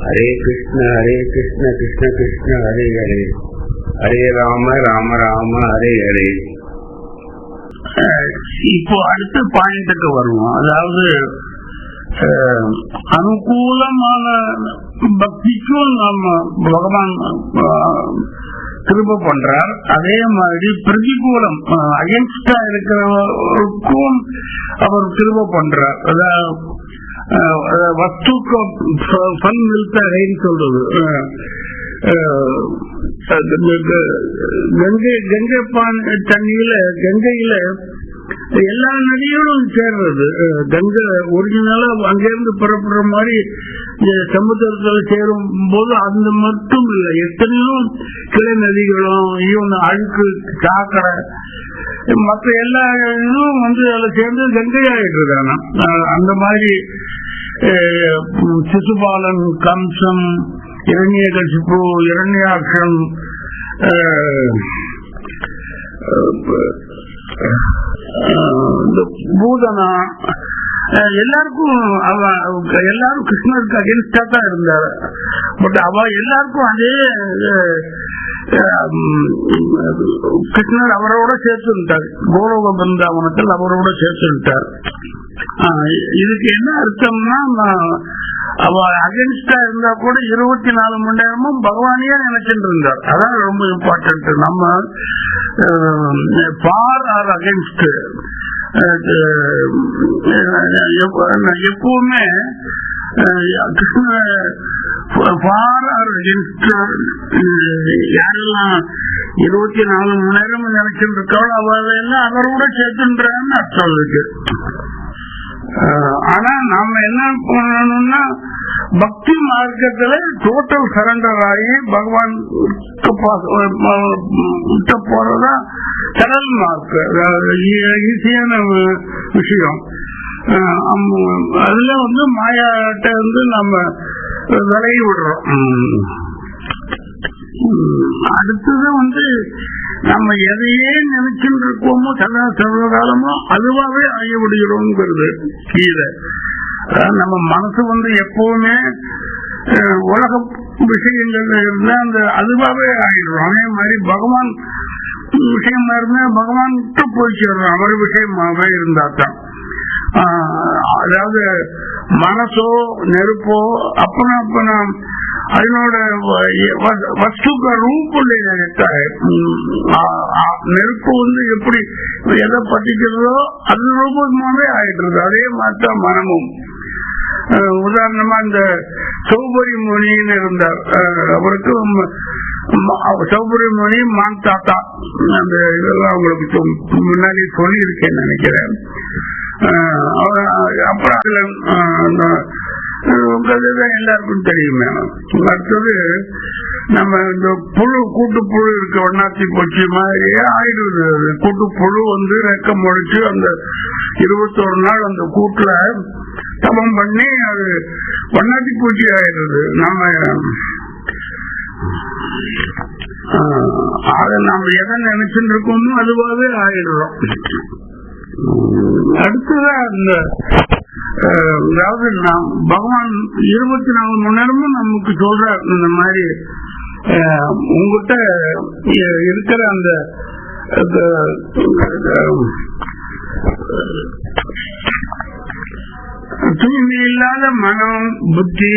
ஹரே கிருஷ்ண கிருஷ்ண கிருஷ்ண ஹரே ஹரே, ஹரே ராம ராம ராம ஹரே ஹரே. இப்போ அடுத்த பாயிண்ட்டுக்கு வருவோம். அதாவது அனுகூலமான பக்திக்கும் நம்ம பகவான் கிருபை பண்றார். அதே மாதிரி பிரதிகூலம் அகென்ஸ்டா இருக்கிறவருக்கும் அவர் கிருபை பண்றார். அதாவது வஸ்துக்கு பல் மில்தரைன்னு சொல்றது. கங்கை தண்ணியில கங்கையில எல்லா நதிகளும் சேர்றது. கங்கை ஒரிஜினலா அங்கிருந்து புறப்படுற மாதிரி சமுத்திரத்துல சேரும் போது அந்த மட்டும் இல்லை, எத்தனையோ கிளை நதிகளும் ஈவன் அழுக்கு சாக்கடை மற்ற எல்லா இதுவும் அதுல சேர்ந்து கங்கையாயிட்டு இருக்காங்க. அந்த மாதிரி சிசுபாலன், கம்சம், இரண்யகசிப்பு, இரண்யாக்ஷன், பூதனா எல்லாருக்கும் எல்லாரும் கிருஷ்ணருக்கு அகேன்ஸ்டா தான் இருந்தாரு. பட் அவ எல்லாருக்கும் அதே கிருஷ்ணர் அவரோட சேர்த்துட்டார். கோலோக பிருந்தாவனத்தில் அவரோட சேர்த்துட்டார். இதுக்கு என்ன அர்த்தம்னா, அவ அகேன்ஸ்டா இருந்தா கூட 24 மணி நேரமும் பகவானையே நினைச்சிட்டு இருந்தார். அதான் ரொம்ப இம்பார்ட்டன்ட். நம்ம ஃபார் ஆர் அகேன்ஸ்ட் எப்பவுமே கிருஷ்ண ஃபார் ஆர் அகேன்ஸ்ட் யாரெல்லாம் 24 மணி நேரம் நினைச்சிட்டு இருக்காளோ அவெல்லாம் அவரோட சேர்த்துன்றான்னு அர்த்தம் இருக்கு. ஆனா நாம என்ன பண்ணணும்னா, பக்தி மார்க்கத்துல டோட்டல் சரண்டர் ஆகி பகவான் போறதா கடல் மார்க், ஈஸியான விஷயம். அதுல மாயாட்ட நம்ம விலகி விடுறோம். அடுத்தது நம்ம எதையே நினைச்சுட்டு இருக்கோமோ சர்வகாலமோ அதுவாவே ஆகிவிடுகிறோங்கிறது கீழே. நம்ம மனசு எப்பவுமே உலக விஷயங்கள்ல இருந்தா அந்த அதுவாவே ஆகிடும். அதே மாதிரி பகவான் விஷயமா இருந்தா பகவான் போய் சேர்றோம். அவர் விஷயமாவே இருந்தாத்தான். அதாவது மனசோ நெருப்போ அப்பனா அதனோட வஸ்து ரூப நெருப்பு எப்படி எதை பற்றிக்கிறதோ அது ரூபமாவே ஆயிடுறது. அதே மாதிரிதான் மனமும். உதாரணமா இந்த சௌபரி முனின்னு இருந்தார். அவருக்கு சௌபரி முனி மான் தாத்தா, அந்த இதெல்லாம் அவங்களுக்கு முன்னாடி சொல்லி இருக்கேன்னு நினைக்கிறேன். அப்புறம் எல்லாருக்கும் தெரியுமே. அடுத்தது நம்ம இந்த புழு, கூட்டுப்புழு இருக்க வண்ணாத்தி பூச்சி மாதிரியே ஆயிடுது. கூட்டுப்புழு ரெக்க முளைச்சு அந்த 21 நாள் அந்த கூட்டுல தபம் பண்ணி அது வண்ணாத்தி பூச்சி ஆயிடுது. நம்ம எதை நினைச்சுட்டு இருக்கோமோ அதுவாகவே ஆயிடுறோம். அடுத்ததான் அந்த அதாவது பகவான் 24 மணி நேரமும் நமக்கு சொல்றார், இந்த மாதிரி உங்ககிட்ட இருக்கிற அந்த தூய்மை இல்லாத மனம், புத்தி,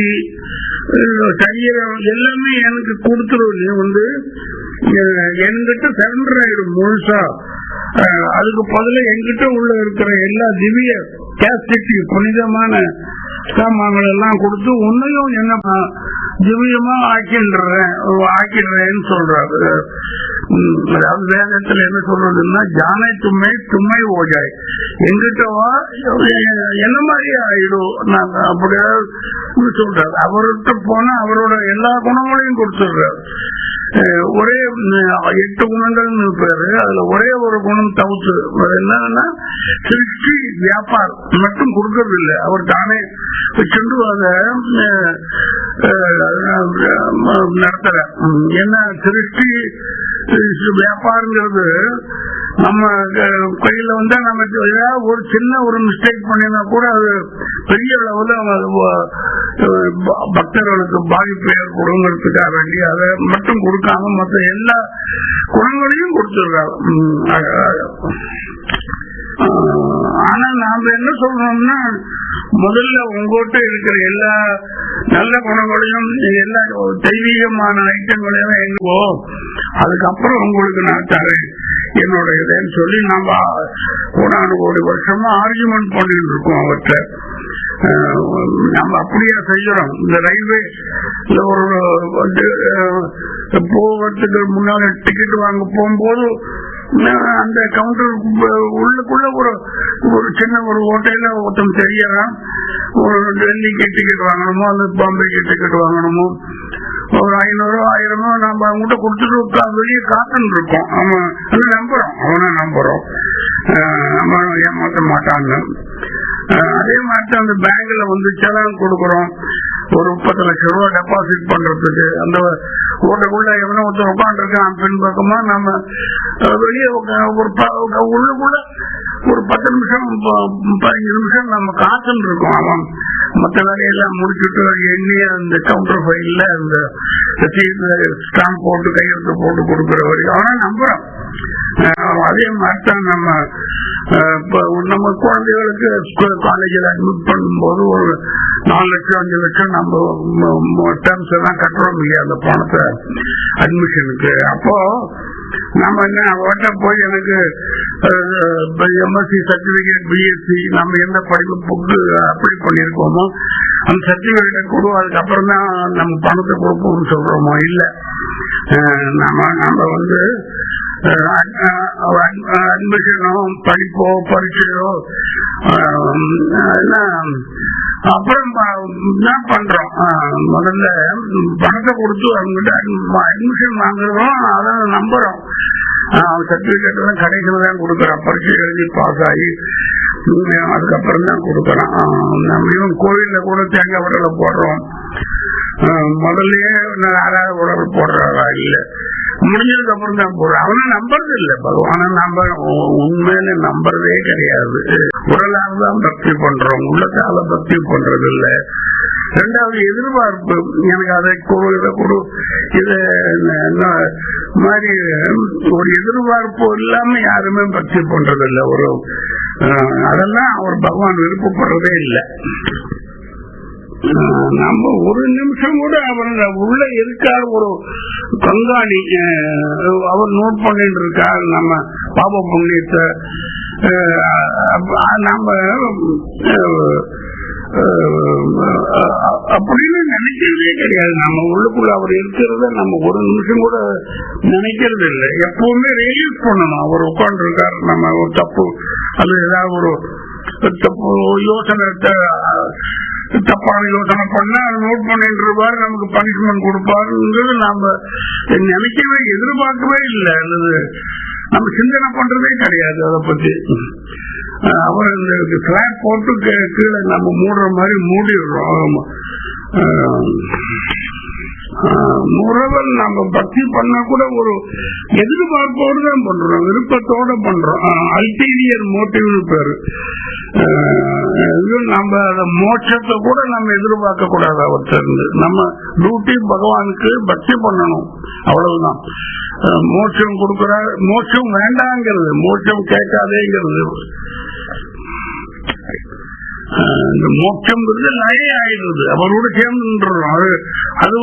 சரீரம் எல்லாமே எனக்கு கொடுத்துரும். நீ என்கிட்ட சரண்டர் ஆயிடும் முழுசா. அதுக்கு பதில என்கிட்ட உள்ள இருக்கிற எல்லா திவ்ய கேஸ்டிக் புனிதமான சாமான்கள் எல்லாம் கொடுத்து உன்னையும் என்ன திவ்யமா ஆக்கிடுறேன்னு சொல்றாரு. அதாவது வேதத்துல என்ன சொல்றதுன்னா, ஜானை தும்மை ஓஜாய், எங்கிட்டவா என்ன மாதிரி ஆயிடும் நாங்க அப்படியா சொல்றாரு. அவர்கிட்ட போனா அவரோட எல்லா குணங்களையும் கொடுத்துடுறாரு. ஒரே 8 குணங்கள்னு பேரு, அதுல ஒரே ஒரு குணம் தவிர்த்து என்னன்னா சிருஷ்டி வியாபாரம் மட்டும் கொடுக்கறதில்லை. அவர் தானே சென்று அதை நடத்துற. என்ன சிருஷ்டி வியாபாரங்கிறது நம்ம கையில வந்தா நம்ம ஏதாவது ஒரு சின்ன ஒரு மிஸ்டேக் பண்ணினா கூட அது பெரிய அளவுல பக்தர்களுக்கு பாதிப்பு ஏற்படுங்கிறதுக்காக வேண்டி அதை மட்டும் கொடுக்காம மற்ற எல்லா குணங்களையும் கொடுத்துருக்காங்க. ஆனா நாம என்ன சொல்றோம்னா, முதல்ல உங்ககிட்ட இருக்கிற எல்லா நல்ல குணங்களையும் எல்லா தெய்வீகமான ஐட்டங்களையும் எங்கோ அதுக்கப்புறம் உங்களுக்கு நான் தரேன் என்னோட இதுன்னு சொல்லி நம்ம கோடானு வருஷமா ஆர்குமெண்ட் பண்ணிட்டு இருக்கோம் அவர்கிட்ட. நம்ம அப்படியே செய்யறோம். இந்த ரயில்வே ஒரு போவதுக்கு முன்னாடி டிக்கெட் வாங்க போகும்போது அந்த கவுண்டர் உள்ளுக்குள்ள ஒரு சின்ன ஒரு ஹோட்டல்ல ஒருத்தம் தெரியறான், ஒரு டெல்லிக்கு டிக்கெட் வாங்கணுமோ அல்லது பாம்பேக்கு டிக்கெட் வாங்கணுமோ ஒரு 500 1000 நம்ம அவங்ககிட்ட கொடுத்துட்டு வெளியே காத்துன்னு இருக்கோம். அவன் நம்புறோம், அவனை நம்புறோம், நம்ம ஏமாற்ற மாட்டாங்க. அதே மாதிரி அந்த பேங்க்ல செலான் கொடுக்கறோம், ஒரு 30 லட்சம் ரூபாய் டெபாசிட் பண்றதுக்கு. அந்த ஓட்டக்குள்ள எவனோ ஒருத்தர் உட்காந்து இருக்கான் பின் பக்கமா, நம்ம வெளியே உள்ளுக்குள்ள ஒரு 10 நிமிஷம் 15 நிமிஷம் நம்ம காத்துன்னு இருக்கோம். அவன் மற்ற வேலையெல்லாம் முடிச்சுட்டு எண்ணி அந்த கவுண்டர் ஃபைல்ல அந்த ஸ்டாம்ப் போட்டு கையெழுத்து போட்டு கொடுக்குற வரைக்கும் அவனா நம்புறான். அதே மாதிரிதான் நம்ம குழந்தைகளுக்கு காலேஜில் அட்மிட் பண்ணும்போது ஒரு 4 லட்சம் 5 லட்சம் நம்ம டேர்ம்ஸ் எல்லாம் கட்டுறோம் இல்லையா அந்த பணத்தை அட்மிஷனுக்கு. அப்போ நம்ம என்ன அவட்ட போய் எனக்கு எம்எஸ்சி சர்டிபிகேட் பிஎஸ்சி நம்ம எந்த படிப்புக்கு அப்ளை பண்ணிருக்கோமோ அந்த சர்டிபிகேட்டை கொடு, அதுக்கப்புறம் தான் நம்ம பணத்தை கொடுப்போம்னு சொல்றோமோ? இல்ல, நம்ம அட்மிஷனோ படிப்போ பரீட்சையோ அப்புறம் என்ன பண்றோம், முதல்ல பணத்தை கொடுத்து அவங்ககிட்ட அட்மிஷன் வாங்குறோம், அதான் நம்புறோம். சர்டிபிகேட் எல்லாம் கடைசியில தான் கொடுக்குறோம், பரீட்சை எழுதி பாஸ் ஆகி அதுக்கப்புறம் தான் கொடுக்குறோம். நம்ம கோயில்ல கூட தேங்காய் உடலை போடுறோம், முதல்லயே 6வது உடல் போடுறாரா இல்ல, முடிஞ்சதுக்கு அப்புறம் தான் போடுறோம். அவனை நம்புறது இல்லை, பகவான நம்ம உண்மையில நம்புறதே கிடையாது. உடலால தான் பக்தி பண்றோம், உள்ளத்தால பக்தி பண்றது இல்லை. ரெண்டாவது எதிர்பார்ப்பு, எனக்கு அதை கொடு இதை கொடு இது மாதிரி ஒரு எதிர்பார்ப்பு இல்லாம யாருமே பக்தி பண்றது இல்லை. அதெல்லாம் அவர் பகவான் விருப்பப்படுறதே இல்லை. நம்ம ஒரு நிமிஷம் கூட அவர் உள்ள இருக்கார், ஒரு கண்காணி அவர் நோட் பண்ணிட்டு இருக்கார் நம்ம பாப புண்ணியத்தை. நம்ம அப்படின்னு நினைக்கிறதே கிடையாது. நம்ம உள்ளுக்குள்ள அவர் இருக்கிறத நம்ம ஒரு நிமிஷம் கூட நினைக்கிறது இல்லை. எப்பவுமே ரியலைஸ் பண்ணணும் அவர் உட்கார்ந்து இருக்காரு, நம்ம ஒரு தப்பு அது ஏதாவது ஒரு தப்பு யோசனை தப்பான யோசனை பண்ணா நோட் பண்ணிட்டு இருப்பாரு, நமக்கு பனிஷ்மெண்ட் கொடுப்பாருன்றது நாம நினைக்கவே எதிர்பார்க்கவே இல்லை. அல்லது நம்ம சிந்தனை பண்றதே கிடையாது அதை பத்தி. அவர் இந்த ஸ்லாப் போட்டு கீழே நம்ம மூடுற மாதிரி மூடிடுறோம். முறவல் நம்ம பக்தி பண்ணா கூட ஒரு எதிர்பார்ப்போடு தான் பண்றோம், விருப்பத்தோட பண்றோம். அல்டீரியர் மோட்டிவ்னு பேரு. நம்ம மோட்சத்தை கூட நம்ம எதிர்பார்க்க கூடாது அவர்கிட்ட இருந்து. நம்ம டியூட்டி பகவானுக்கு பக்தி பண்ணணும், அவ்வளவுதான். மோட்சம் கொடுக்கிறார், மோட்சம் வேண்டாங்கிறது, மோட்சம் கேட்காதேங்கிறது. இந்த மோட்சம்ங்கிறது லய ஆயிடுறது, அவரோட சேர்ந்துன்றோம். அது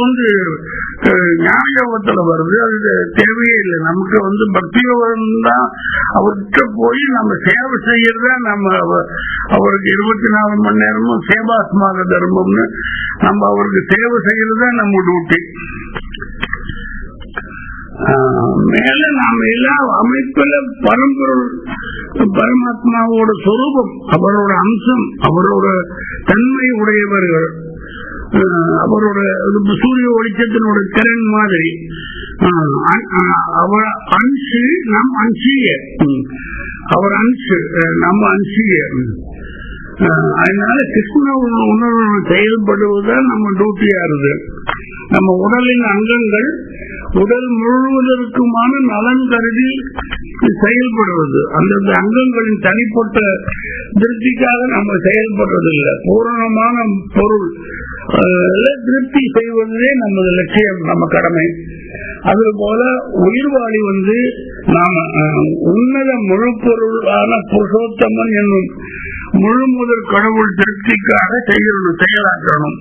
ஞான யோகத்துல வருது, அது தேவையே இல்லை. நமக்கு பக்தி யோகம் தான் அவர்கிட்ட போய் நம்ம சேவை செய்யறத, நம்ம அவருக்கு 24 மணி நேரமும் சேவாஸ்மாக தர்மம்னு நம்ம அவருக்கு சேவை செய்யறதா நம்ம டியூட்டி. மேல நாம எல்லாம் அமைப்புல பரம்பொருள் பரமாத்மாவோட சொரூபம், அவரோட அம்சம், அவரோட தன்மை உடையவர்கள். அவரோட சூரிய ஒளிச்சத்தினோட திறன் மாதிரி அவர் அன்சு, நம் அன்சிய, அவர் அன்சு, நம்ம அன்சிய. அதனால கிருஷ்ண உணர்வு செயல்படுவதுதான் நம்ம டியூட்டியா இருக்கு. நம்ம உடலின் அங்கங்கள் உடல் முழுவதற்குமான நலன் கருதி செயல்படுவது. அந்தந்த அங்கங்களின் தனிப்பட்ட திருப்திக்காக நம்ம செயல்படுறது இல்லை. பூரணமான பொருள் திருப்தி செய்வதே நமது லட்சியம், நம்ம கடமை. அதுபோல உயிர்வாளி நாம உன்னத முழு பொருளான புருஷோத்தமன் என்னும் முழு முதல் கடவுள் திருப்திக்காக செயலாற்றணும்.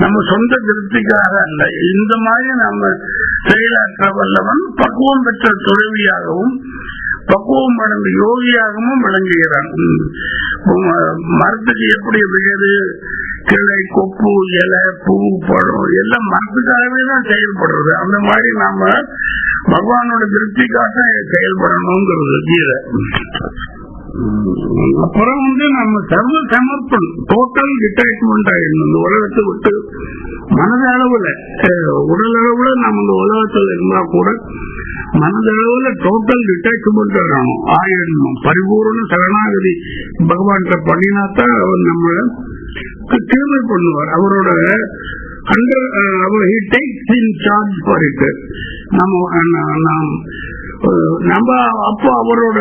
நம்ம சொந்த திருப்திக்காக அல்ல. இந்த மாதிரி நம்ம செயலாற்ற வல்லவன் பக்குவம் பெற்ற துறவியாகவும் பக்குவம் அடைந்த யோகியாகவும் விளங்குகிறான். மரத்துக்கு எப்படி வேறு கிளை கொப்பு இலை பூ பழம் எல்லாம் மரத்துக்காகவே தான் செயல்படுறது. அந்த மாதிரி நாம பகவானோட திருப்திக்காக செயல்படணுங்கிறது கீழே. அப்புறம் நம்ம சர்வ சமர்ப்பணம், டோட்டல் டிட்டாச்மெண்ட் ஆயிடணும். இந்த உலகத்தை விட்டு மனதளவுல, உடல் அளவுல நம்ம இந்த உலகத்துல இருந்தா கூட மனதளவுல டோட்டல் டிட்டாச்மெண்ட் ஆயிடணும். பரிபூர்ண சரணாகதி பகவான் பண்ணினாத்தான் அவர் நம்மள தீர்வு பண்ணுவார். அவரோட he takes in charge for it. நம்ம அப்போ அவரோட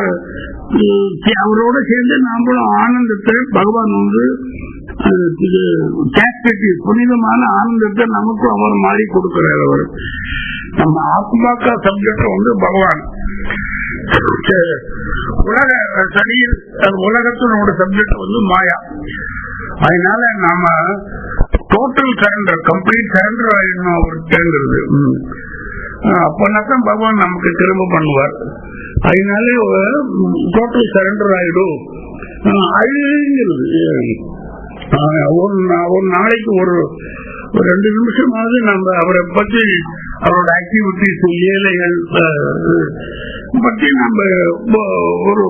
சேர்ந்து நாமளும் ஆனந்தத்தை பகவான் புனிதமான ஆனந்தத்தை நமக்கும் அவர் மாறி கொடுக்கிறார். அவர் நம்ம ஆத்மாக்கா சப்ஜெக்ட் பகவான், உலகத்தினோட சப்ஜெக்ட் மாயா. அதனால நாம டோட்டல் சரண்டர், கம்ப்ளீட் சரண்டர் ஆயிடணும் அவர்கிட்டங்கிறது. அப்பதான் பகவான் நமக்கு திரும்ப பண்ணுவார். அதனால டோட்டல் சரண்டர் ஆயிடும். அழுகிறது ஒரு நாளைக்கு ஒரு 2 நிமிஷமாவது நம்ம அவரை பற்றி, அவரோட ஆக்டிவிட்டிஸ், ஏழைகள் பற்றி நம்ம ஒரு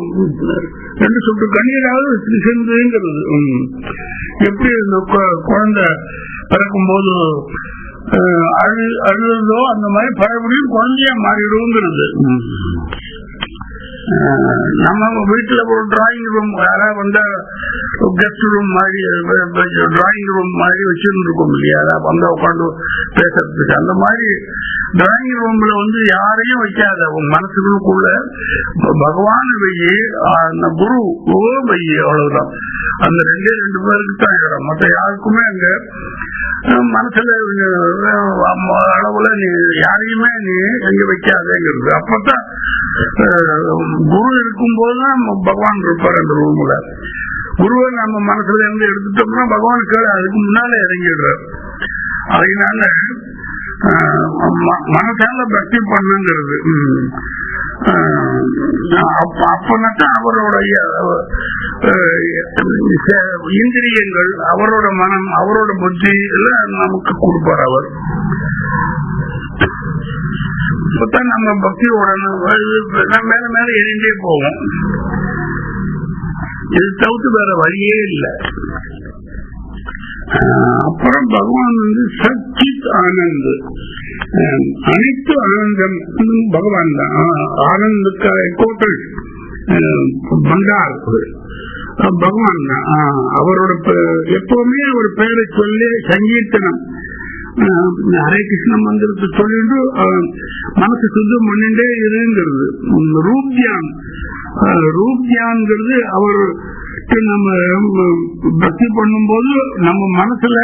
2 சொட்டு கண்ணீராவது சென்றுங்கிறது. எப்படி இந்த குழந்தை பிறக்கும் போது அழுதோ அந்த மாதிரி பழபடியும் குழந்தையா மாறிடுங்கிறது. நம்ம வீட்டுல ஒரு டிராயிங் ரூம், யாராவது வந்தா கெஸ்ட் ரூம் மாதிரி டிராயிங் ரூம் மாதிரி வச்சிருந்துருக்கோம் இல்லையா, வந்தா உட்காந்து பேசுறதுக்கு. அந்த மாதிரி டிராயிங் ரூம்ல யாரையும் வைக்காத, உங்க மனசுக்குள்ள பகவான் வையி, அந்த குரு வையி, அவ்வளவுதான். அந்த 2 பேருக்கு தான் இடம், மற்ற யாருக்குமே அங்க மனசுல அளவுல நீ யாரையுமே நீ எங்க வைக்காதேங்கிறது. அப்பதான் குரு இருக்கும் போதுதான் பகவான் இருப்பார் அந்த ரூம்ல. குருவை நம்ம மனசுல இருந்து எடுத்துட்டோம்னா பகவான் கீழே அதுக்கு முன்னால இறங்கிடுறார். அதனால மனசால பக்தி பண்ணுங்கிறது. அப்பதான் அவருடைய இந்திரியங்கள், அவரோட மனம், அவரோட புத்தி எல்லாம் நமக்கு கொடுப்பார். அவர் இப்பதான் நம்ம பக்தியோட மேல மேல எரிஞ்சே போவோம். இது தவிர்த்து வேற வழியே இல்லை. அப்புறம் பகவான் சச்சித் ஆனந்த், அனைத்து ஆனந்தம் பகவான் தான். ஆனந்துக்காக கோட்டல் பண்டார் பகவான் தான். அவரோட எப்பவுமே அவர் பெயரை சொல்லி சங்கீர்த்தனம், ஹரே கிருஷ்ண மந்திரத்தை சொல்லிட்டு மனசு சுத்தம் பண்ணிட்டே இருங்கிறது. ரூப்யான், ரூப்யான்ங்கிறது அவர் நம்ம பக்தி பண்ணும் போது நம்ம மனசுல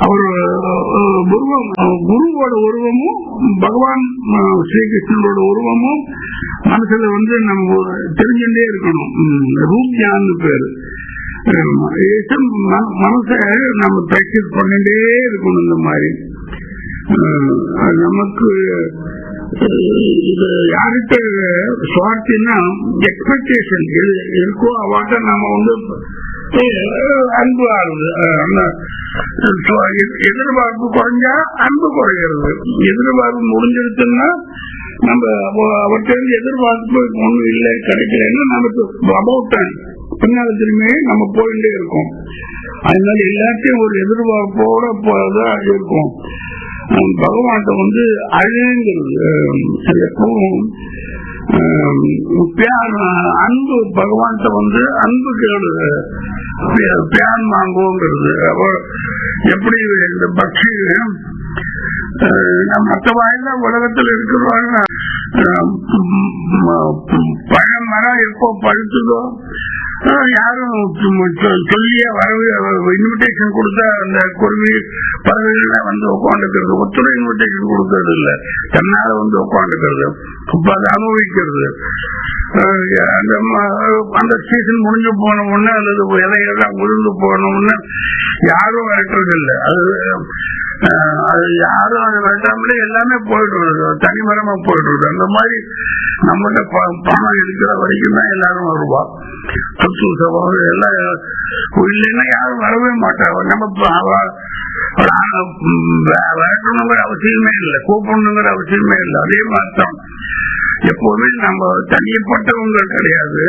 அவர் உருவம், குருவோட உருவமும் பகவான் ஸ்ரீகிருஷ்ணனோட உருவமும் மனசுல நம்ம தெரிஞ்சுட்டே இருக்கணும். ரூப்யான் பேரு. மனசை நம்ம பிராக்டிஸ் பண்ணிட்டே இருக்கணும். இந்த மாதிரி நமக்கு இது யார்கிட்ட சுவார்த்தின்னா எக்ஸ்பெக்டேஷன் இருக்கோ அவாட்ட நம்ம அன்பு ஆகுது. எதிர்பார்ப்பு குறைஞ்சா அன்பு குறைகிறது. எதிர்பார்ப்பு முடிஞ்சிருச்சுன்னா நம்ம அவர்கிட்ட எதிர்பார்ப்பு ஒண்ணும் இல்லை கிடைக்கலன்னா நமக்கு அபவுட் பின்னால திரும்பி நம்ம போயிட்டே இருக்கோம். அதனால எல்லாத்தையும் ஒரு எதிர்பார்ப்போட போதான் இருக்கும். பகவான்கிட்ட அழுங்கிறது எப்பவும் அன்பு. பகவான்கிட்ட அன்பு கேடு, பியான் வாங்குவோங்கிறது. எப்படி இந்த பக்தி மற்ற வாயில உலகத்தில் இருக்கிறவங்க பழம் மரம் எப்போ பழுத்துதோ யாரும் சொல்லியே இன்விடேஷன் கொடுத்தா அந்த குருவி பறவைகள வந்து உட்காந்துக்கிறது, ஒத்துரை இன்விடேஷன் கொடுக்கறது இல்ல, தன்னால வந்து உட்காந்துக்கிறது, அது அனுபவிக்கிறது. அந்த சீசன் முடிஞ்சு போன உடனே அல்லது இலையெல்லாம் உழுந்து போன உடனே யாரும் விரட்டுறது இல்லை. அது யாரும் அதை விரட்டாமலே எல்லாமே போயிடுறது, தனிமரமா போயிடுறது. அந்த மாதிரி நம்மகிட்ட பணம் இருக்கிற வரைக்கும் தான் எல்லாரும் வருவா. சொத்து சவால் எல்லாம் இல்லைன்னா யாரும் வரவே மாட்டாங்க. நம்ம விரட்டணுங்கிற அவசியமே இல்லை, கூப்பிடணுங்கிற அவசியமே இல்லை. அதே மாதிரி தான் எப்போதுமே நம்ம தனிப்பட்டவங்க கிடையாது,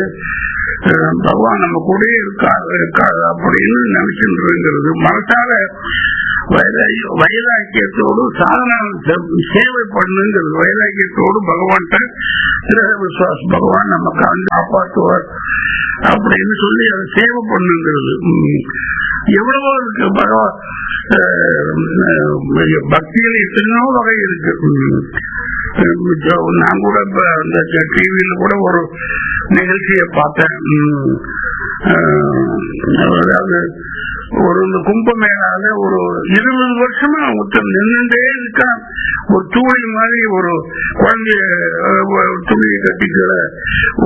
பகவான் நம்ம கூட இருக்காது அப்படின்னு நினைச்சுங்கிறது. மனசால வைராக்கியத்தோடு சாதன சேவை பண்ணுங்கிறது. வைராக்கியத்தோடு பகவான்கிட்ட திரக விசுவாச பகவான் நமக்கு வந்து காப்பாற்றுவார் அப்படின்னு சொல்லி அதை சேவை பண்ணுங்கிறது. எவ்வளவோ இருக்கு பகவான் பக்தியில் எத்தனையோ வகை இருக்கு. நான் கூட இந்த டிவியில கூட ஒரு நிகழ்ச்சியை பார்த்தேன். அதாவது ஒரு கும்பமேளால ஒரு 20 வருஷமா ஒருத்தர் நின்றுட்டே இருக்கான். ஒரு தூளி மாதிரி ஒரு குழந்தைய துணியை கட்டிக்கிற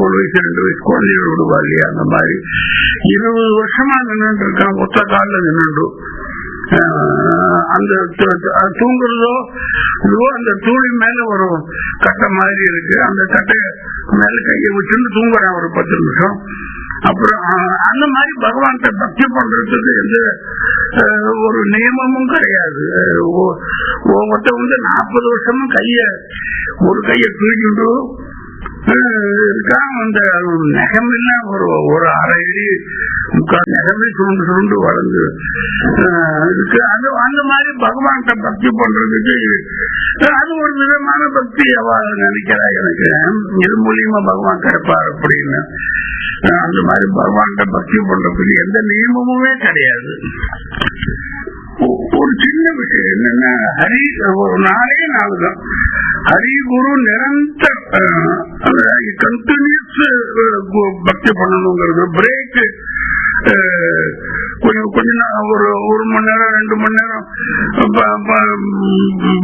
1 வயசு 2 வயசு குழந்தைய விடுவா இல்லையா, அந்த மாதிரி 20 வருஷமா நின்றுட்டு இருக்கான். ஒத்த காலில் நின்று அந்த தூங்குறதோ இதுவோ அந்த தூளி மேல ஒரு கட்டை மாதிரி இருக்கு, அந்த கட்டை மேல கையை வச்சுட்டு தூங்குறான் ஒரு 10 நிமிஷம். அப்புறம் அந்த மாதிரி பகவான்கிட்ட பக்தி பண்றதுக்கு எந்த ஒரு நியமமும் கிடையாது. ஒவ்வொருத்த வந்து 40 வருஷமும் ஒரு கையை தூக்கிட்டு இருக்கான். அந்த நெகமெல்லாம் ஒரு அரை அடி 3/4 நெகமே சுருண்டு வளர்ந்து இருக்கு. அந்த மாதிரி பகவான்கிட்ட பக்தி பண்றதுக்கு அது ஒரு விதமான பக்தி அவள் நினைக்கிறா. எனக்கு இது மூலியமா பகவான் கிடைப்பார் அப்படின்னு. அந்த மாதிரி பகவான்கிட்ட பக்தி பண்றதுக்கு எந்த நியமமுமே கிடையாது. ஒரு சின்ன விஷயம் என்னன்னா, ஹரி ஒரு 4 நாள் தான் ஹரி குரு நிரந்தர கண்டினியூஸ் பக்தி பண்ணணுங்கிறது. பிரேக் கொஞ்சம் ஒரு 1 மணி நேரம் 2 மணி நேரம்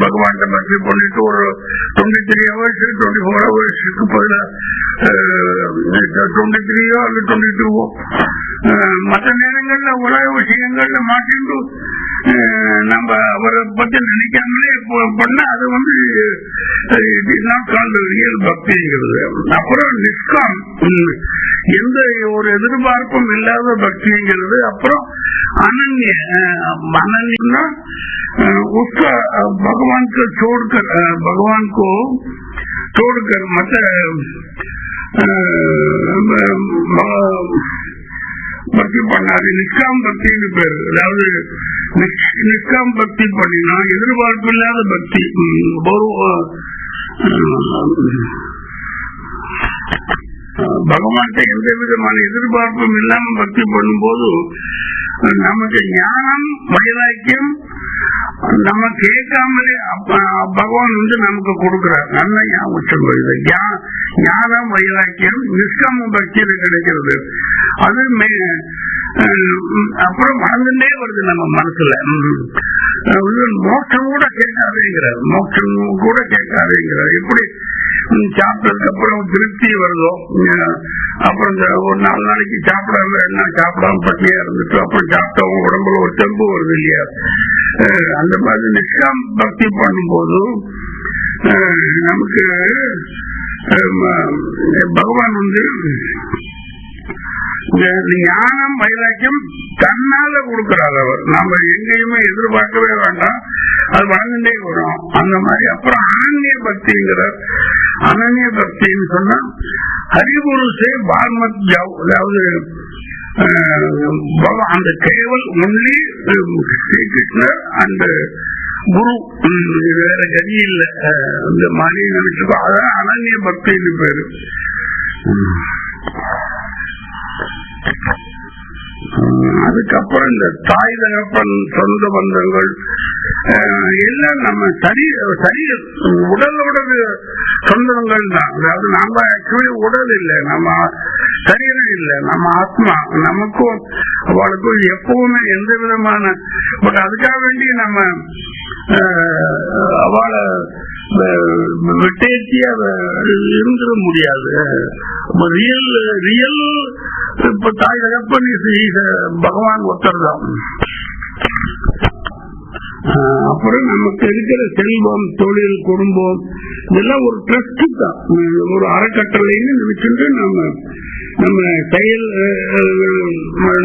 பகவான்கிட்ட பக்தி பண்ணிட்டு ஒரு 23 hours 24 ஹவர்ஸ்க்கு பதில 23 அல்லது 22 மற்ற நேரங்கள்ல உலக விஷயங்கள்ல மாட்டிட்டு நம்ம அவரை பத்தி நினைக்காமலே பண்ண அது வந்து ரியல் பக்திங்கிறது. அப்புறம் நிஷ்காம், எந்த ஒரு எதிர்பார்ப்பும் இல்லாத பக்திங்கிறது. அப்புறம் अनन्य उसका भगवान को छोड़कर मतलब பக்தி பண்ணாது நிஷ்காம் பக்தின்னு பேரு. அதாவது நிஷ்காம் பக்தி பண்ணினா எதிர்பார்ப்பு இல்லாத பக்தி. பகவான்கிட்ட எந்த விதமான எதிர்பார்ப்பும் இல்லாம பக்தி பண்ணும்போது நமக்கு ஞானம் வைராக்கியம் நம்ம கேட்காமலே பகவான் வந்து நமக்கு கொடுக்கிறார். நல்ல ஞாபகம் ஞானம் வைராக்கியம் நிஷ்காம பக்தியில கிடைக்கிறது. அது அப்புறம் வளர்ந்துட்டே வருது நம்ம மனசுல. மோட்சம் கூட கேட்காதேங்கிறார். எப்படி சாப்பிட்டதுக்கு அப்புறம் திருப்தி வருதோ, அப்புறம் ஒரு 4 நாளைக்கு சாப்பிடாம பட்டியா இருந்துட்டு அப்புறம் சாப்பிட்டவங்க உடம்புல ஒரு தெம்பு வருது இல்லையா, அந்த மாதிரி நிஷ்காம் பக்தி பண்ணும்போது நமக்கு பகவான் வந்து ஞானம் வைராக்கியம் தன்னால கொடுக்கிறார் அவர். நாம எங்கேயுமே எதிர்பார்க்கவே வேண்டாம், அது வளர்ந்துட்டே வரும். அந்த மாதிரி அப்புறம் அனன்ய பக்திங்கிறார். அனன்ய பக்தின்னு சொன்னா ஹரிகுரு சே பால்மத் ஜாவ், அதாவது அந்த கேவல் ஒன்லி ஸ்ரீகிருஷ்ணர் அண்ட் குரு, வேற கதி இல்லை, இந்த மாதிரி நினைச்சுக்கோ. அதான் அனன்ய பக்தின்னு பேரு. அதுக்கப்புறம் இந்த தாய் தகப்பன் சொந்த பந்தங்கள் எல்லாம் நம்ம சரி உடலோட சொந்தங்கள் தான். அதாவது நம்ம ஆக்சுவலி உடல் இல்லை, நம்ம சரீரம் இல்லை, நம்ம ஆத்மா. நமக்கும் அவளுக்கும் எப்பவுமே எந்த விதமான பட் அதுக்காக வேண்டி நம்ம அவளை விட்டேற்றி இருந்துட முடியாது. ரியல் இப்ப தாய் தகப்பன் பகவான் ஒருத்தர் தான். அப்புறம் நமக்கு இருக்கிற செல்வம், தொழில், குடும்பம் இதெல்லாம் ஒரு ட்ரஸ்ட் தான், ஒரு அறக்கட்டளைன்னு நினைச்சுட்டு நம்ம செயல்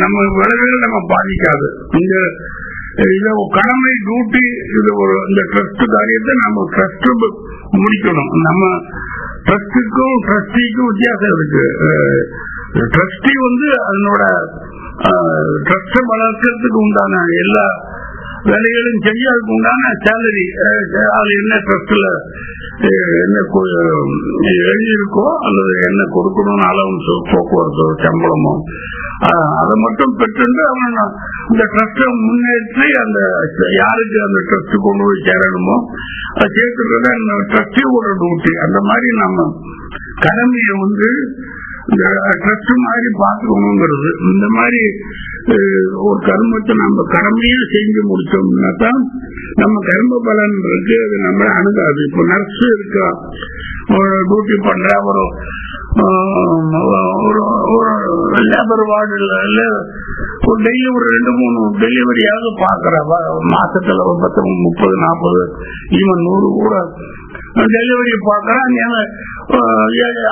நம்ம விளைவுகள் நம்ம பாதிக்காது. இந்த கடமை டியூட்டி இது ஒரு இந்த ட்ரஸ்ட் காரியத்தை நம்ம ட்ரஸ்ட் முடிக்கணும். நம்ம ட்ரஸ்டுக்கும் ட்ரஸ்டிக்கும் வித்தியாசம் இருக்கு. ட்ரஸ்டி அதனோட ட்ரஸ்ட் வளர்க்கறதுக்கு உண்டான எல்லா வேலைகளும் செஞ்சு அதுக்கு உண்டான சேலரி அது என்ன ட்ரஸ்ட்ல என்ன எழுதியிருக்கோ அல்லது என்ன கொடுக்கணும்னு அலவன்ஸோ போக்குவரத்தோ சம்பளமோ அதை மட்டும் பெற்று அவன் இந்த ட்ரஸ்ட முன்னேற்றி அந்த யாருக்கு அந்த ட்ரஸ்ட் கொண்டு போய் சேரணுமோ அதை சேர்த்துறத அந்த ட்ரஸ்டியோட டியூட்டி. அந்த மாதிரி நம்ம கடமையை இந்த ட்ரஸ்ட் மாதிரி பார்த்துக்கணுங்கிறது. இந்த மாதிரி ஒரு கர்மத்தை நம்ம கடமையா செஞ்சு முடிச்சோம்னா தான் நம்ம கர்ம பலன் இருக்கு, அது நம்மள அணுகாது. இப்ப நர்ஸ் இருக்கா, டியூட்டி பண்ற ஒரு லேபர் வார்டுல ஒரு டெய்லி ஒரு 2-3 டெலிவரியாவது பாக்குற மாசத்துல 30-40 ஈவன் 100 கூட டெலிவரி பாக்குறான்.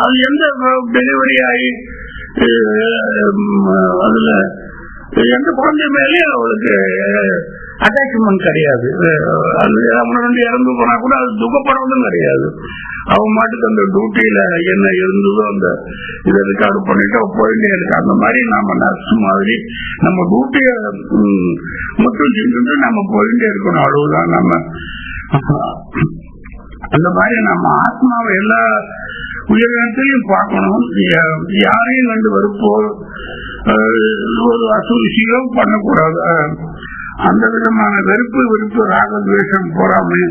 அது எந்த டெலிவரி ஆகி அதுல எந்த குழந்தை மேலே அவளுக்கு அட்டாச்மெண்ட் கிடையாது. அவனு இறந்து போனா கூட அது துக்கப்படுறதும் கிடையாது. அவன் மாட்டுக்கு அந்த டியூட்டியில என்ன இருந்ததோ அந்த இதை ரெக்கார்டு பண்ணிட்டு போயிட்டே இருக்கு. அந்த மாதிரி நம்ம நர்ஸ் மாதிரி நம்ம டியூட்டிய மட்டும் செஞ்சுட்டு நம்ம போயிட்டே இருக்கணும். அவ்வளவுதான். நம்ம அந்த மாதிரி நம்ம ஆத்மாவை எல்லா உயிரினத்தையும் பார்க்கணும். யாரையும் கண்டு வெறுப்போ ஒரு அசூசியோ பண்ணக்கூடாது. அந்த விதமான வெறுப்பு ராகத்வேஷம் போறாமை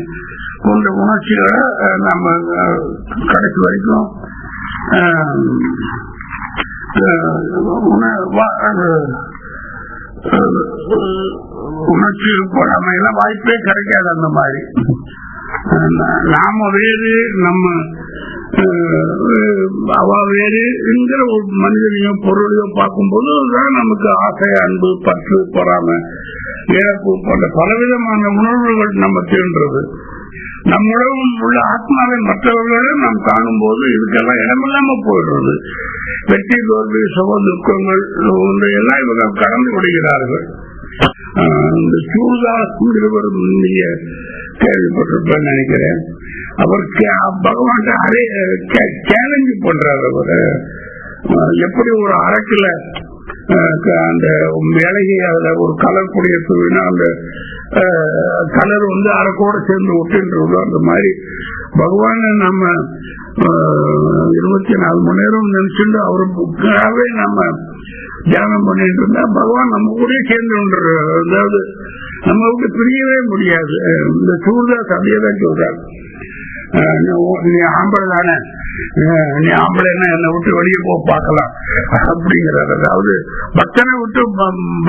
போன்ற உணர்ச்சிகளை நம்ம கடைசி வரைக்கும் உணர்ச்சி போறாம எல்லாம் வாய்ப்பே கிடைக்காது. அந்த மாதிரி நாம வேறு நம்ம அவ வேறு என்கிற ஒரு மனிதனையோ பொருளையோ பார்க்கும்போது நமக்கு ஆசை, அன்பு, பற்று, பொறாமை, இழப்பு போன்ற பலவிதமான உணர்வுகள் நம்ம தீண்டுறது. நம்முடன் உள்ள ஆத்மாவை மற்றவர்களும் நாம் காணும் போது இதுக்கெல்லாம் இடமில்லாம போயிடுறது. வெற்றி, தோல்வி, சுக, துக்கங்கள் எல்லாம் இவங்க கடந்து விடுகிறார்கள். இந்த சூழ்தாஸ் நீங்க கேள்விப்பட்டிருப்பேன்னு நினைக்கிறேன். அவர் பகவான் சேலஞ்சு பண்றாரு. அவர் எப்படி ஒரு அரக்குல அந்த வேலையை அதுல ஒரு கலர் பொடிய தூவினா அந்த கலர் அரக்கோட சேர்ந்து ஒட்டுன்றதோ அந்த மாதிரி பகவான் நம்ம 24 மணி நேரம் நினைச்சுட்டு அவருக்காகவே நம்ம தியானம் பண்ணிட்டு இருந்தா பகவான் நம்ம கூட சேர்ந்து, அதாவது நம்ம விட்டு பிரியவே முடியாது. இந்த சூழ்தாஸ் அப்படியேதான் சொல்றாரு. நீ ஆம்பளை தானே, நீ ஆம்பளைன்னா என்னை விட்டு வெளியே போக பார்க்கலாம் அப்படிங்கிறார். அதாவது பக்தனை விட்டு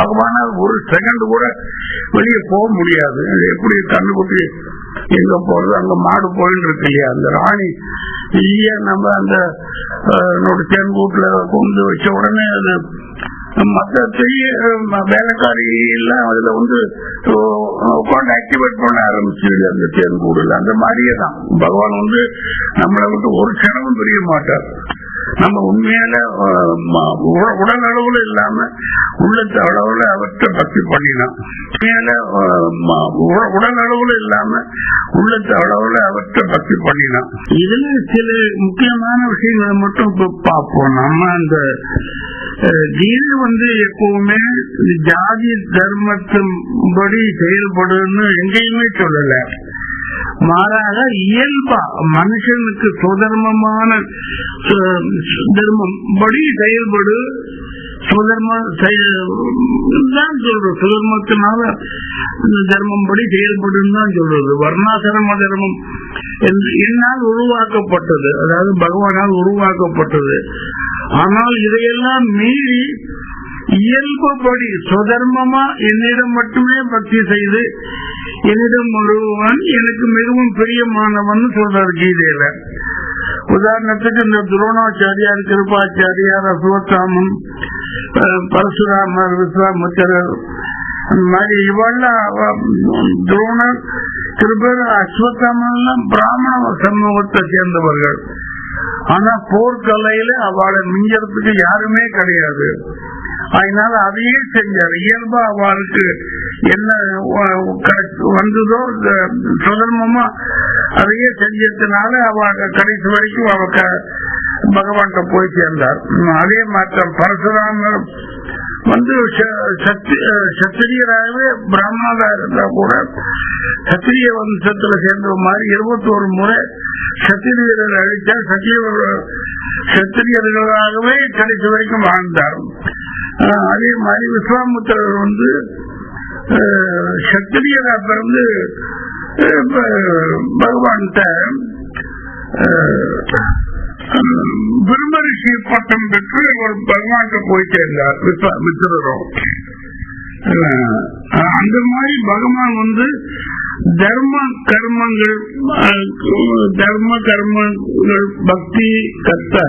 பகவானால் ஒரு செகண்ட் கூட வெளியே போக முடியாது. எப்படி கண்ணுக்குட்டி எங்க போறது, அங்க மாடு போயின்னு இருக்கு இல்லையா, அந்த ராணி நம்ம அந்த தேன்கூட்டுல கொண்டு வச்ச உடனே அது மற்ற வேலைக்காரி எல்லாம் அதுல உட்காந்து ஆக்டிவேட் பண்ண ஆரம்பிச்சிருது அந்த தேன்கூடுல. அந்த மாதிரியே தான் பகவான் நம்மளை விட்டு ஒரு க்ஷணமும் பிரிய மாட்டார். நம்ம உண்மையில உடல் அளவுல இல்லாம உள்ளத்து அளவுல அவற்றை பக்தி பண்ணினோம். உண்மையில உடல் அளவுல இல்லாம உள்ளத்து அளவுல அவற்றை பக்தி பண்ணினோம். இதுல சில முக்கியமான விஷயங்களை மட்டும் பார்ப்போம். நம்ம அந்த கீதை எப்பவுமே ஜாதி தர்மத்தின்படி செயல்படுன்னு எங்கேயுமே சொல்லல. மாறாக இயல்பா மனுஷனுக்கு சுதர்மமான தர்மம் படி செயல்படு, சுதர்மம் தான் சொல்றது. சுதர்மத்தினால தர்மம் படி செயல்படும் தான் சொல்றது. வர்ணாசிரம தர்மம் என்னால் உருவாக்கப்பட்டது, அதாவது பகவானால் உருவாக்கப்பட்டது. ஆனால் இதையெல்லாம் மீறி இயல்புபடி சுதர்மமா என்னிடம் மட்டுமே பக்தி செய்து என்னிடம் ஒருவன் எனக்கு மிகவும் பிரியமானவன் சொல்றார் கீதையில. உதாரணத்துக்கு இந்த துரோணாச்சாரியார், கிருபாச்சாரியார், அஸ்வத்தாமன், பரசுராமர், விஸ்வாமித்திரர், அந்த மாதிரி இவெல்லாம் துரோணர், கிருபர், அஸ்வத்தாமன் பிராமண சமூகத்தை சேர்ந்தவர்கள். ஆனா போர்க்கலையில அவளை மிஞ்சறதுக்கு யாருமே கிடையாது. அதனால அதையே செஞ்சார். இயல்பா அவளுக்கு என்ன வந்ததோ சுதர்மமா அதையே செஞ்சதுனால அவ கடைசி வரைக்கும் அவ பகவான்கிட்ட போய் சேர்ந்தார். அதே மாற்றம் பரசுராமர் சத்திரியராகவே பிராமணரா இருந்தா கூட சத்திரிய வம்சத்துல சேர்ந்த மாதிரி 21 முறை சத்திரியர்கள் அழித்தார். சத்திரியர்களாகவே கடைசி வரைக்கும் வாழ்ந்தார். அதே மாதிரி விஸ்வாமித்திரர் சத்திரியரா பிறந்து பகவான்கிட்ட பிரம்மரிஷி பட்டம் பெற்று ஒரு பகவான்கிட்ட போய் சேர்ந்தார் விஸ்வாமித்திரரும். அந்த மாதிரி பகவான் தர்ம கர்மங்கள் பக்தி கர்த்தா.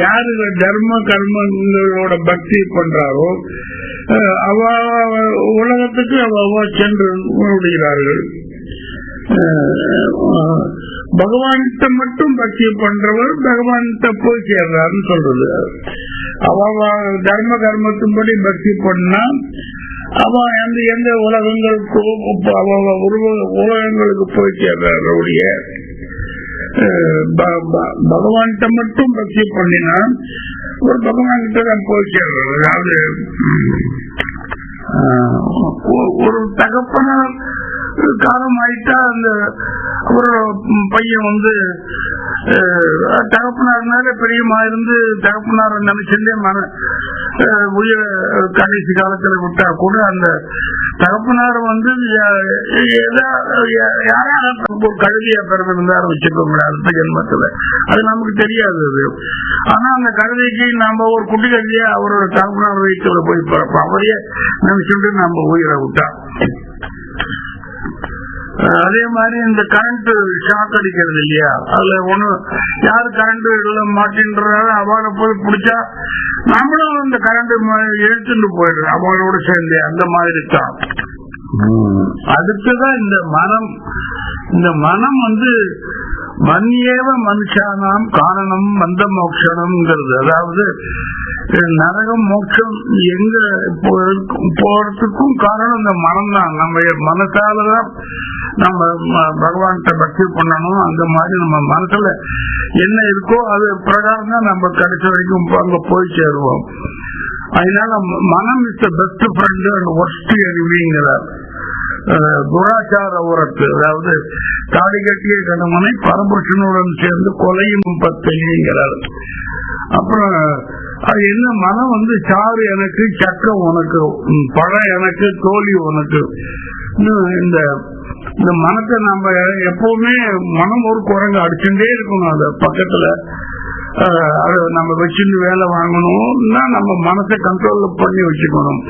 யாரு தர்ம கர்மங்களோட பக்தி பண்றாரோ அவ உலகத்துக்கு அவ சென்று விடுகிறார்கள். பகவான்கிட்ட மட்டும் பக்தி பண்றவர் பகவான்கிட்ட போய் சேர்றாருன்னு சொல்றது. அவ தர்ம கர்மத்தின்படி பக்தி பண்ணா அவ எந்த உலகங்களுக்கு போய் சேர்றாருடைய. பகவான்கிட்ட மட்டும் பக்தி பண்ணினா ஒரு பகவான்கிட்ட தான் போய் சேர்றாரு. அதாவது ஒரு தகப்பனார் காலம் ஆயிட்டா அந்த ஒரு பையன் தகப்பனார்னால பெரியமா இருந்து தகப்பனார் நினைச்சிருந்தே உயிர கடைசி காலத்துல விட்டா கூட அந்த தகப்பனார் யாராவது ஒரு கழுதியா பிறந்திருந்தாரு வச்சுக்கோங்களேன் அடுத்த ஜென்மத்துல. அது நமக்கு தெரியாது. ஆனா அந்த கழுதைக்கு நாம ஒரு குட்டி கழுதியா அவரோட தகப்பனார் வயிற்றுல போய் பிறப்போம். அவரையே நினைச்சுட்டு நம்ம உயிரை விட்டா. அதே மாதிரி இந்த கரண்ட் ஷாக் அடிக்கிறது இல்லையா, அதுல ஒண்ணு யாரு கரண்ட் இல்ல மாட்டேன்றாரு அவளை போய் பிடிச்சா நம்மளும் இந்த கரண்ட் இழுத்துட்டு போயிடுற அவளோட சேர்ந்து. அந்த மாதிரி தான். அதுக்குதான் இந்த மனம் மன்னியேவ மனுஷானாம் காரணம் வந்த மோட்சம்ங்கிறது. அதாவது நரகம் மோட்சம் எங்க போறதுக்கும் காரணம் இந்த மனம் தான். நம்ம மனசாலதான் நம்ம பகவான்கிட்ட பக்தி பண்ணணும். அந்த மாதிரி நம்ம மனசுல என்ன இருக்கோ அது பிரகாரம் தான் நம்ம கடைசி வரைக்கும் அங்க போய் சேருவோம். அதனால மனம் is the best friend and worst எனிமிங்கிறார். துராச்சார உரத்து, அதாவது தாடி கட்டிய கணவனை பரபுருஷனுடன் சேர்ந்து கொலையும் பத்தைங்கிறார். அப்புறம் அது என்ன மனம் சாறு எனக்கு, சக்கரம் உனக்கு, பழம் எனக்கு, தோல்வி உனக்கு. இந்த மனத்தை நம்ம எப்பவுமே மனம் ஒரு குரங்கு அடிச்சுட்டே இருக்கணும். அது பக்கத்துல அதை நம்ம வச்சுட்டு வேலை வாங்கணும்னா நம்ம மனசை கண்ட்ரோல் பண்ணி வச்சுக்கணும்.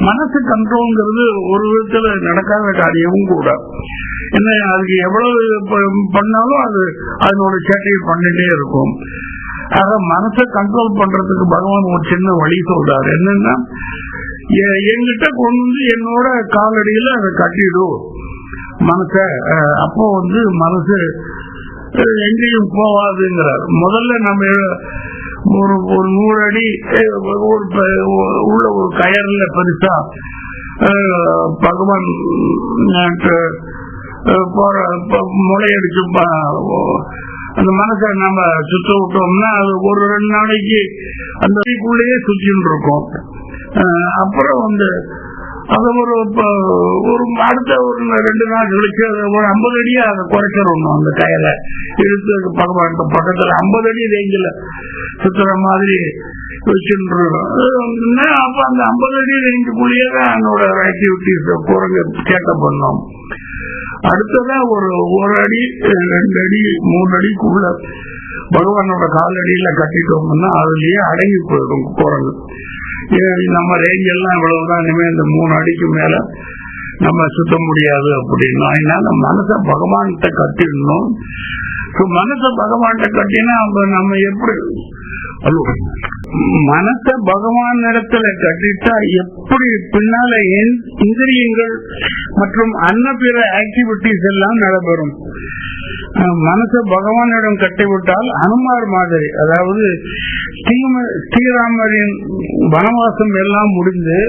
மனசு கண்ட்ரோல்ங்கிறது ஒரு விதத்துல நடக்காத காரியமும் கூட. என்ன அதுக்கு எவ்வளவு பண்ணாலும் அது அதனோட சேட்டையை பண்ணிட்டே இருக்கும். ஆக மனசை கண்ட்ரோல் பண்றதுக்கு பகவான் ஒரு சின்ன வழி சொல்றாரு. என்னன்னா, என்கிட்ட கொண்டு என்னோட காலடியில அதை கட்டிடும் மனச. அப்போ மனசு எங்கேயும் போவாதுங்கிறார். முதல்ல நம்ம ஒரு 100 அடி உள்ள ஒரு கயர்ல பெருசா பகவான் முளையடிச்சு அந்த மனசை நம்ம சுத்த விட்டோம்னா அது ஒரு 2 நாளைக்கு அந்த வீட்டுக்குள்ளேயே சுத்தின்னு இருக்கும். அப்புறம் அது ஒரு அடுத்த ஒரு 2 நாள் கழிச்சு ஒரு 50 அடியா அதை குறைச்சிடணும். அந்த கயலை இழுத்து பகவான் பக்கத்துல 50 அடி ரேஞ்சில சுத்துற மாதிரி வச்சுருக்கோம். அப்ப அந்த 50 அடி ரேஞ்சுக்குள்ளேயே தான் என்னோட ஆக்டிவிட்டிஸ் குரங்கு கேட்ட பண்ணோம். அடுத்ததா ஒரு அடி 2 அடி 3 அடிக்குள்ள பகவானோட காலடியில கட்டிட்டோம்னா அதுலயே அடங்கி போயிடும் குரங்கு. நம்ம ரேஞ்ச் எல்லாம் இவ்வளவுதான், இனிமே இந்த 3 அடிக்கு மேல நம்ம சுத்த முடியாது அப்படின்னா, அதனால மனசை பகவான்கிட்ட கட்டிடணும். மனசை பகவான்கிட்ட கட்டினா நம்ம எப்படி மனசை பகவான் இடத்துல கட்டிட்டா எப்படி பின்னால இந்திரியங்கள் மற்றும் அன்னபிற ஆக்டிவிட்டிஸ் எல்லாம் நடைபெறும். மனசை பகவானிடம் கட்டிவிட்டால் அனுமார் மாதிரி, அதாவது ஸ்ரீராமரின் வனவாசம் எல்லாம் முடிந்து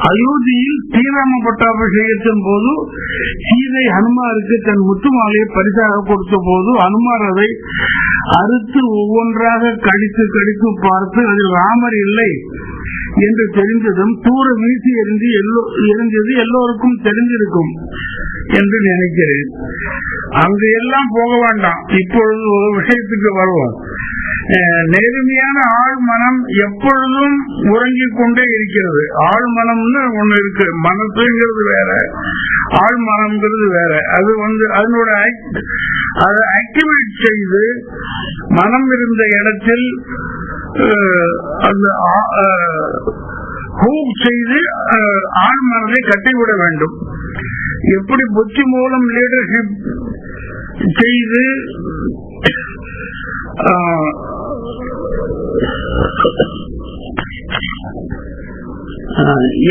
அயோத்தியில் ஸ்ரீராம பட்டாபிஷேகத்தின் போது சீதை ஹனுமாருக்கு தன் முத்துமாலையை பரிசாக கொடுத்த போது ஹனுமார் அதை அறுத்து ஒவ்வொன்றாக கடித்து கடித்து பார்த்து அதில் ராமர் இல்லை என்று தெரிந்ததும் தூர வீசி எரிஞ்சது எல்லோருக்கும் தெரிஞ்சிருக்கும் என்று நினைக்கிறேன். அங்கு எல்லாம் போக வேண்டாம். இப்பொழுது ஒரு விஷயத்துக்கு வருவோம். நேர்மையான ஆழ் மனம் எப்பொழுதும் உறங்கிக் கொண்டே இருக்கிறது. ஆழ் மனம்னு ஒண்ணு இருக்கு, மனசுங்கிறது வேற, ஆழ் மனம்ங்கிறது வேற. அது அதனோட அதை ஆக்டிவேட் செய்து மனம் இருந்த இடத்தில் அந்த ஹூக் செய்து ஆழ் மனதை கட்டிவிட வேண்டும். எப்படி புத்தி மூலம் லீடர்ஷிப் செய்து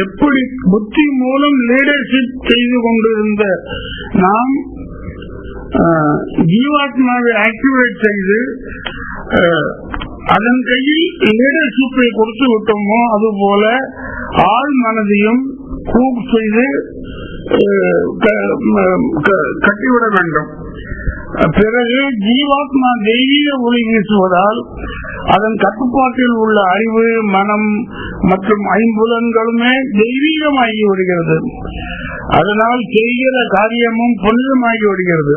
எப்படி புத்தி மூலம் லீடர்ஷிப் செய்து கொண்டிருந்த நாம் ஜீவாத்மாவை ஆக்டிவேட் செய்து அதன் கையில் லீடர்ஷிப்பை கொடுத்து விட்டோமோ அதுபோல ஆள் மனதையும் கூப் செய்து கட்டிவிட வேண்டும். பிறகு ஜீவாத்மா தெய்வீக ஒளி வீசுவதால் அதன் கட்டுப்பாட்டில் உள்ள அறிவு, மனம் மற்றும் ஐம்புலன்களுமே தெய்வீகமாகி விடுகிறது. அதனால் செய்கிற காரியமும் புனிதமாகி விடுகிறது.